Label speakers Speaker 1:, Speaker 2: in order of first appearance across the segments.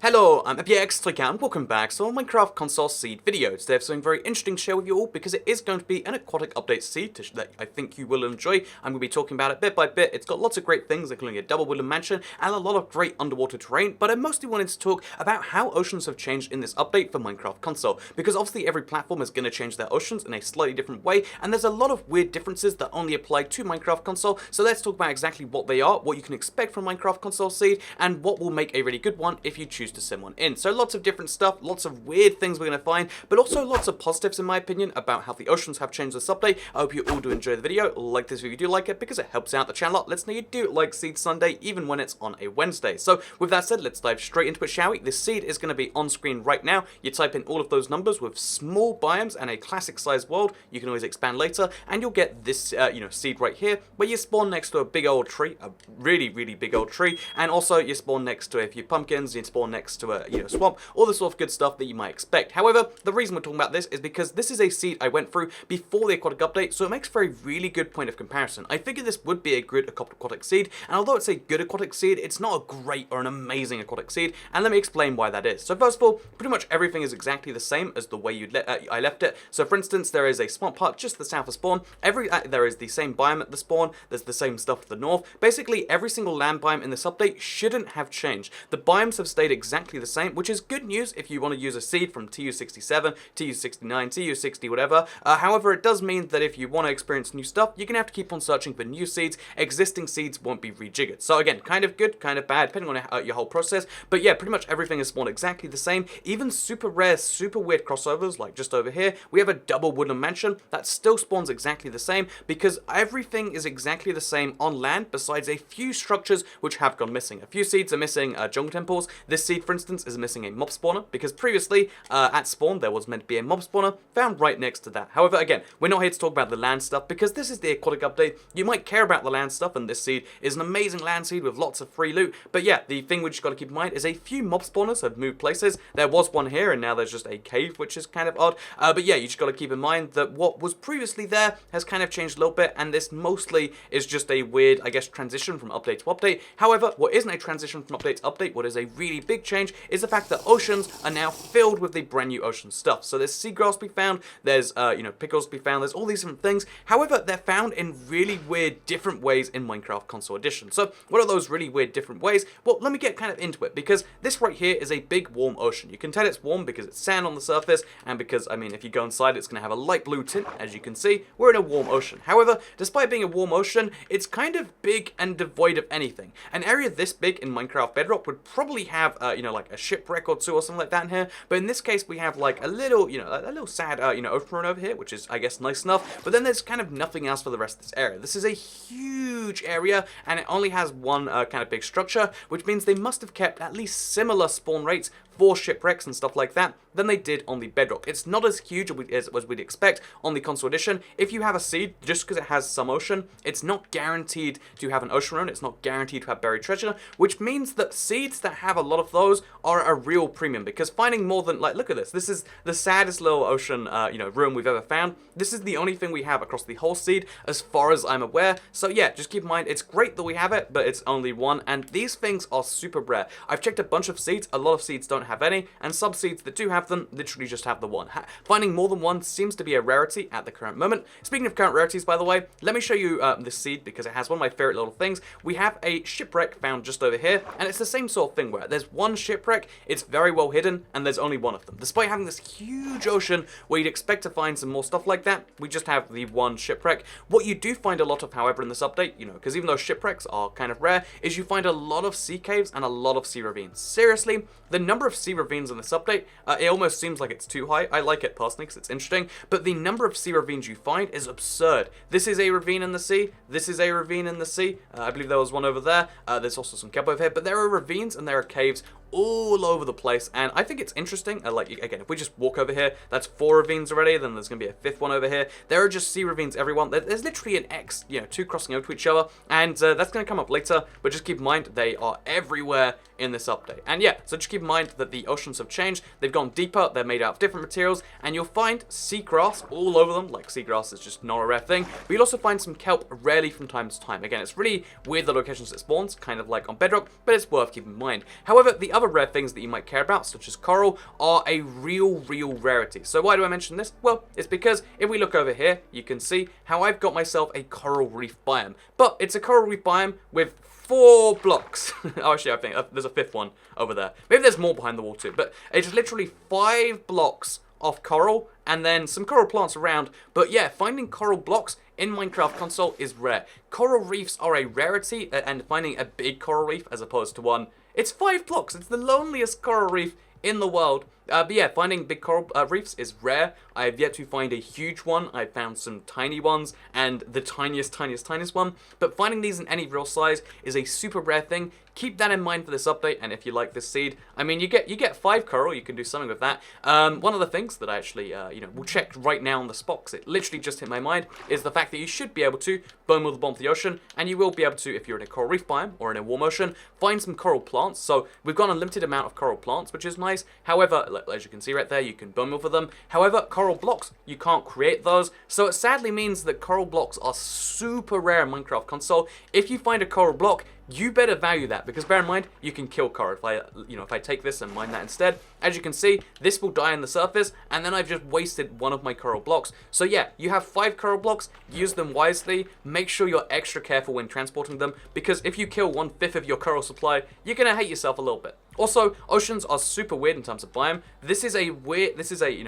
Speaker 1: Hello, I'm Shipwrecks, and welcome back to a Minecraft console seed video. Today I have something very interesting to share with you all because it is going to be an aquatic update seed that I think you will enjoy. I'm going to be talking about it bit by bit. It's got lots of great things, including a double woodland mansion and a lot of great underwater terrain, but I mostly wanted to talk about how oceans have changed in this update for Minecraft console, because obviously every platform is going to change their oceans in a slightly different way, and there's a lot of weird differences that only apply to Minecraft console, so let's talk about exactly what they are, what you can expect from Minecraft console seed, and what will make a really good one if you choose to send one in. So lots of different stuff, lots of weird things we're going to find, but also lots of positives in my opinion about how the oceans have changed this update. I hope you all do enjoy the video. Like this if you do like it, because it helps out the channel. Let's know you do like Seed Sunday, even when it's on a Wednesday. So with that said, let's dive straight into it, shall we? This seed is going to be on screen right now. You type in all of those numbers with small biomes and a classic size world. You can always expand later, and you'll get this seed right here, where you spawn next to a big old tree, a really big old tree, and also you spawn next to a few pumpkins, you spawn next to a swamp, all the sort of good stuff that you might expect. However, the reason we're talking about this is because this is a seed I went through before the aquatic update, so it makes for a really good point of comparison. I figured this would be a good aquatic seed, and although it's a good aquatic seed, it's not a great or an amazing aquatic seed, and let me explain why that is. So first of all, pretty much everything is exactly the same as the way I left it. So for instance, there is a swamp part just to the south of spawn. There is the same biome at the spawn. There's the same stuff to the north. Basically, every single land biome in this update shouldn't have changed. The biomes have stayed exactly the same, which is good news if you want to use a seed from TU67, TU69, TU60, whatever. However, it does mean that if you want to experience new stuff, you're going to have to keep on searching for new seeds. Existing seeds won't be rejiggered. So again, kind of good, kind of bad, depending on your whole process. But yeah, pretty much everything is spawned exactly the same. Even super rare, super weird crossovers, like just over here, we have a double woodland mansion that still spawns exactly the same, because everything is exactly the same on land, besides a few structures which have gone missing. A few seeds are missing jungle temples. This seed, for instance, is missing a mob spawner, because previously at spawn there was meant to be a mob spawner found right next to that. However, again, we're not here to talk about the land stuff, because this is the aquatic update. You might care about the land stuff, and this seed is an amazing land seed with lots of free loot. But yeah, the thing we just got to keep in mind is a few mob spawners have moved places. There was one here, and now there's just a cave, which is kind of odd. But yeah, you just got to keep in mind that what was previously there has kind of changed a little bit, and this mostly is just a weird, I guess, transition from update to update. However, what isn't a transition from update to update, what is a really big change, is the fact that oceans are now filled with the brand new ocean stuff. So there's seagrass to be found, there's pickles to be found, there's all these different things. However, they're found in really weird different ways in Minecraft Console Edition. So what are those really weird different ways? Well, let me get kind of into it, because this right here is a big warm ocean. You can tell it's warm because it's sand on the surface, and because, I mean, if you go inside, it's going to have a light blue tint. As you can see, we're in a warm ocean. However, despite being a warm ocean, it's kind of big and devoid of anything. An area this big in Minecraft Bedrock would probably have, like a shipwreck or two or something like that in here. But in this case, we have like a little, a little sad, ocean run over here, which is, I guess, nice enough. But then there's kind of nothing else for the rest of this area. This is a huge area, and it only has one kind of big structure, which means they must have kept at least similar spawn rates for shipwrecks and stuff like that than they did on the Bedrock. It's not as huge as we'd expect on the console edition. If you have a seed, just because it has some ocean, it's not guaranteed to have an ocean run. It's not guaranteed to have buried treasure, which means that seeds that have a lot of those are a real premium, because finding more than, like, look at this. This is the saddest little ocean, ruin we've ever found. This is the only thing we have across the whole seed, as far as I'm aware. So yeah, just keep in mind, it's great that we have it, but it's only one, and these things are super rare. I've checked a bunch of seeds. A lot of seeds don't have any, and some seeds that do have them literally just have the one. Finding more than one seems to be a rarity at the current moment. Speaking of current rarities, by the way, let me show you this seed, because it has one of my favorite little things. We have a shipwreck found just over here, and it's the same sort of thing where there's one shipwreck, it's very well hidden, and there's only one of them. Despite having this huge ocean where you'd expect to find some more stuff like that, we just have the one shipwreck. What you do find a lot of, however, in this update, because even though shipwrecks are kind of rare, is you find a lot of sea caves and a lot of sea ravines. Seriously, the number of sea ravines in this update, it almost seems like it's too high. I like it personally because it's interesting, but the number of sea ravines you find is absurd. This is a ravine in the sea. This is a ravine in the sea. I believe there was one over there. There's also some kelp over here, but there are ravines and there are caves all over the place, and I think it's interesting. Like, again, if we just walk over here, that's 4 ravines already, then there's going to be a 5th one over here. There are just sea ravines everyone. There's literally an X, 2 crossing over to each other, and that's going to come up later, but just keep in mind, they are everywhere in this update. And yeah, so just keep in mind that the oceans have changed. They've gone deeper, they're made out of different materials, and you'll find seagrass all over them. Like, seagrass is just not a rare thing, but you'll also find some kelp rarely from time to time. Again, it's really weird the locations it spawns, kind of like on Bedrock, but it's worth keeping in mind. However, the other rare things that you might care about, such as coral, are a real rarity. So why do I mention this? Well, it's because if we look over here, you can see how I've got myself a coral reef biome. But it's a coral reef biome with 4 blocks. Oh, actually, I think there's a 5th one over there. Maybe there's more behind the wall too, but it's literally 5 blocks of coral and then some coral plants around. But yeah, finding coral blocks in Minecraft console is rare. Coral reefs are a rarity, and finding a big coral reef as opposed to one, it's 5 blocks. It's the loneliest coral reef in the world. But yeah, finding big coral reefs is rare. I have yet to find a huge one. I found some tiny ones and the tiniest one. But finding these in any real size is a super rare thing. Keep that in mind for this update, and if you like this seed, I mean, you get 5 coral, you can do something with that. One of the things that I actually, will check right now on the spot, 'cause it literally just hit my mind, is the fact that you should be able to bone meal the bottom of the ocean, and you will be able to, if you're in a coral reef biome or in a warm ocean, find some coral plants. So we've got a limited amount of coral plants, which is nice. However, as you can see right there, you can bone meal for them. However, coral blocks, you can't create those. So it sadly means that coral blocks are super rare in Minecraft console. If you find a coral block, you better value that, because bear in mind, you can kill coral. If I take this and mine that instead, as you can see, this will die on the surface, and then I've just wasted one of my coral blocks. So yeah, you have 5 coral blocks, use them wisely, make sure you're extra careful when transporting them, because if you kill 1/5 of your coral supply, you're gonna hate yourself a little bit. Also, oceans are super weird in terms of biome. This is a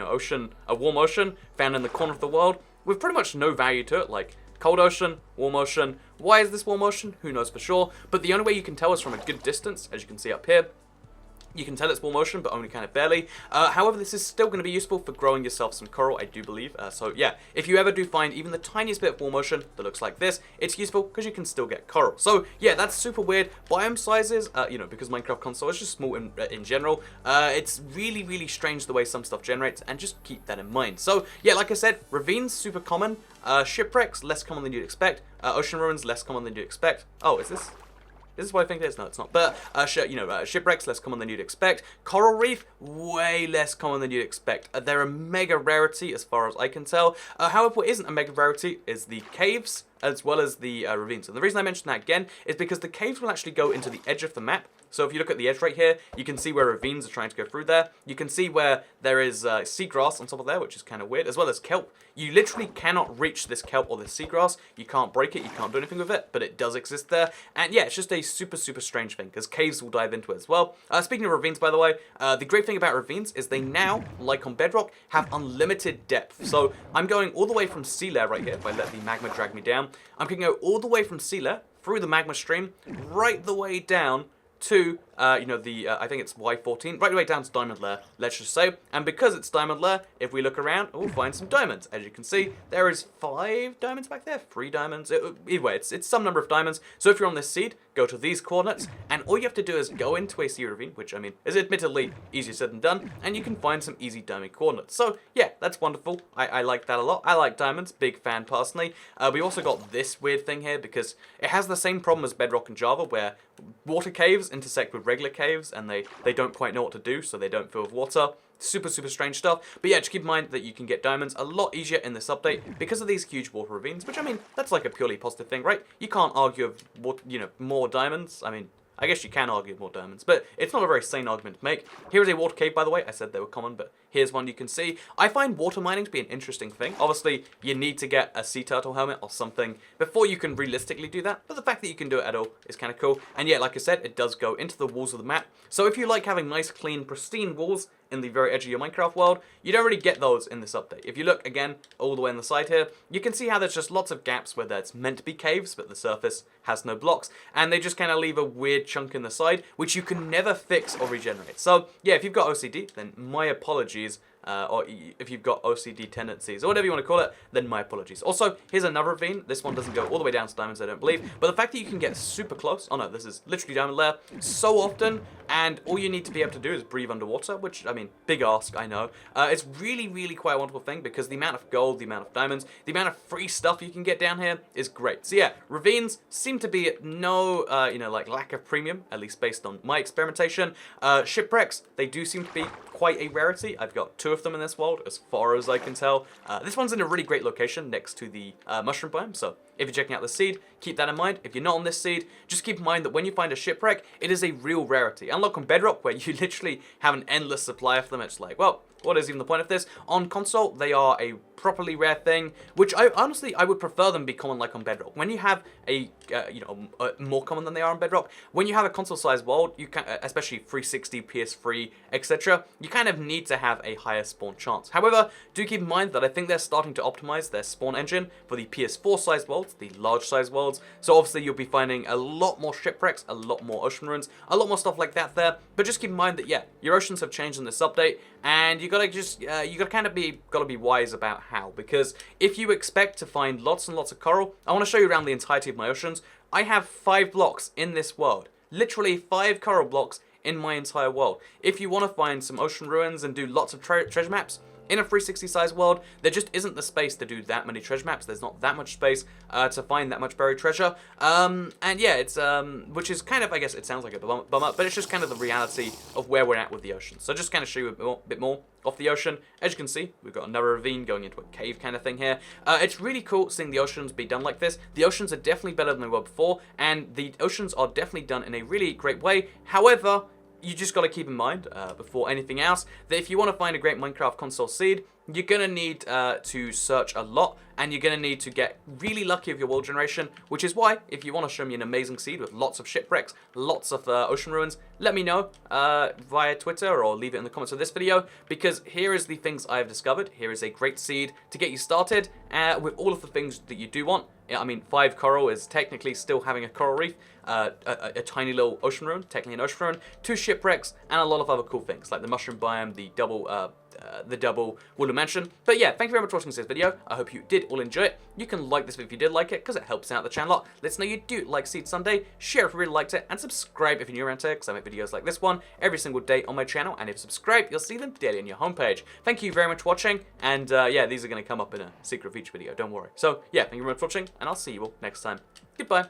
Speaker 1: ocean, a warm ocean found in the corner of the world with pretty much no value to it, like cold ocean, warm ocean. Why is this warm ocean? Who knows for sure. But the only way you can tell is from a good distance, as you can see up here. You can tell it's warm ocean, but only kind of barely. However, this is still going to be useful for growing yourself some coral, I do believe. So yeah, if you ever do find even the tiniest bit of warm ocean that looks like this, it's useful because you can still get coral. So yeah, that's super weird. Biome sizes, because Minecraft console is just small in general, it's really strange the way some stuff generates, and just keep that in mind. So yeah, like I said, ravines, super common. Shipwrecks, less common than you'd expect. Ocean ruins, less common than you'd expect. Oh, is this? This is what I think it is. No, it's not. But, shipwrecks, less common than you'd expect. Coral reef, way less common than you'd expect. They're a mega rarity as far as I can tell. However, what isn't a mega rarity is the caves, as well as the ravines. And the reason I mention that again is because the caves will actually go into the edge of the map. So if you look at the edge right here, you can see where ravines are trying to go through there. You can see where there is seagrass on top of there, which is kind of weird, as well as kelp. You literally cannot reach this kelp or this seagrass. You can't break it, you can't do anything with it, but it does exist there. And yeah, it's just a super strange thing, because caves will dive into it as well. Speaking of ravines, by the way, the great thing about ravines is they now, like on Bedrock, have unlimited depth. So I'm going all the way from sea layer right here, if I let the magma drag me down. I'm going to go all the way from sea layer, through the magma stream, right the way down to, I think it's Y14, right the way down to diamond layer, let's just say. And because it's diamond layer, if we look around, we'll find some diamonds. As you can see, there is 5 diamonds back there, 3 diamonds. Either way, it's some number of diamonds. So if you're on this seed, go to these coordinates, and all you have to do is go into a sea ravine, which, I mean, is admittedly easier said than done, and you can find some easy diamond coordinates. So, yeah, that's wonderful. I like that a lot. I like diamonds, big fan personally. We also got this weird thing here, because it has the same problem as Bedrock and Java, where water caves intersect with regular caves, and they don't quite know what to do, so they don't fill with water. Super strange stuff. But yeah, just keep in mind that you can get diamonds a lot easier in this update because of these huge water ravines, which, I mean, that's like a purely positive thing, right? You can't argue with, more diamonds. I mean, I guess you can argue with more diamonds, but it's not a very sane argument to make. Here is a water cave, by the way. I said they were common, but here's one you can see. I find water mining to be an interesting thing. Obviously, you need to get a sea turtle helmet or something before you can realistically do that, but the fact that you can do it at all is kind of cool. And yeah, like I said, it does go into the walls of the map. So if you like having nice, clean, pristine walls in the very edge of your Minecraft world, you don't really get those in this update. If you look, again, all the way on the side here, you can see how there's just lots of gaps where it's meant to be caves, but the surface has no blocks, and they just kind of leave a weird chunk in the side, which you can never fix or regenerate. So, yeah, if you've got OCD, then my apologies. Or if you've got OCD tendencies, or whatever you want to call it, then my apologies. Also, here's another ravine. This one doesn't go all the way down to diamonds, I don't believe. But the fact that you can get super close, oh no, this is literally diamond layer, so often, and all you need to be able to do is breathe underwater, which, I mean, big ask, I know. It's really quite a wonderful thing, because the amount of gold, the amount of diamonds, the amount of free stuff you can get down here is great. So yeah, ravines seem to be at no, lack of premium, at least based on my experimentation. Shipwrecks, they do seem to be quite a rarity. I've got 2 of them in this world, as far as I can tell. This one's in a really great location next to the mushroom biome, so if you're checking out the seed, keep that in mind. If you're not on this seed, just keep in mind that when you find a shipwreck, it is a real rarity. Unlike on Bedrock, where you literally have an endless supply of them, it's like, well, what is even the point of this? On console, they are a properly rare thing, which I would prefer them be common like on Bedrock. When you have a, more common than they are on Bedrock, when you have a console-sized world, you can, especially 360, PS3, etc., you kind of need to have a higher spawn chance. However, do keep in mind that I think they're starting to optimize their spawn engine for the PS4-sized worlds, the large-sized worlds, so obviously you'll be finding a lot more shipwrecks, a lot more ocean ruins, a lot more stuff like that there, but just keep in mind that, yeah, your oceans have changed in this update, and you gotta be wise about how, because if you expect to find lots and lots of coral, I want to show you around the entirety of my oceans. I have 5 blocks in this world, literally 5 coral blocks in my entire world. If you want to find some ocean ruins and do lots of treasure maps, in a 360 size world, there just isn't the space to do that many treasure maps. There's not that much space to find that much buried treasure. And yeah, it's which is kind of, I guess it sounds like a bummer, but it's just kind of the reality of where we're at with the ocean. So just kind of show you a bit more off the ocean. As you can see, we've got another ravine going into a cave kind of thing here. It's really cool seeing the oceans be done like this. The oceans are definitely better than they were before, and the oceans are definitely done in a really great way. However, you just got to keep in mind, before anything else, that if you want to find a great Minecraft console seed, you're going to need to search a lot, and you're going to need to get really lucky with your world generation, which is why, if you want to show me an amazing seed with lots of shipwrecks, lots of ocean ruins, let me know via Twitter or leave it in the comments of this video, because here is the things I have discovered. Here is a great seed to get you started with all of the things that you do want. I mean, 5 coral is technically still having a coral reef, a tiny little ocean ruin, technically an ocean ruin, 2 shipwrecks, and a lot of other cool things, like the mushroom biome, the double woolly mansion. But yeah, thank you very much for watching this video. I hope you did all enjoy it. You can like this video if you did like it, because it helps out the channel a lot. Let us know you do like Seed Sunday, share if you really liked it, and subscribe if you're new around here, because I make videos like this one every single day on my channel, and if you subscribe, you'll see them daily on your homepage. Thank you very much for watching, and yeah, these are going to come up in a secret feature video, don't worry. So yeah, thank you very much for watching, and I'll see you all next time. Goodbye.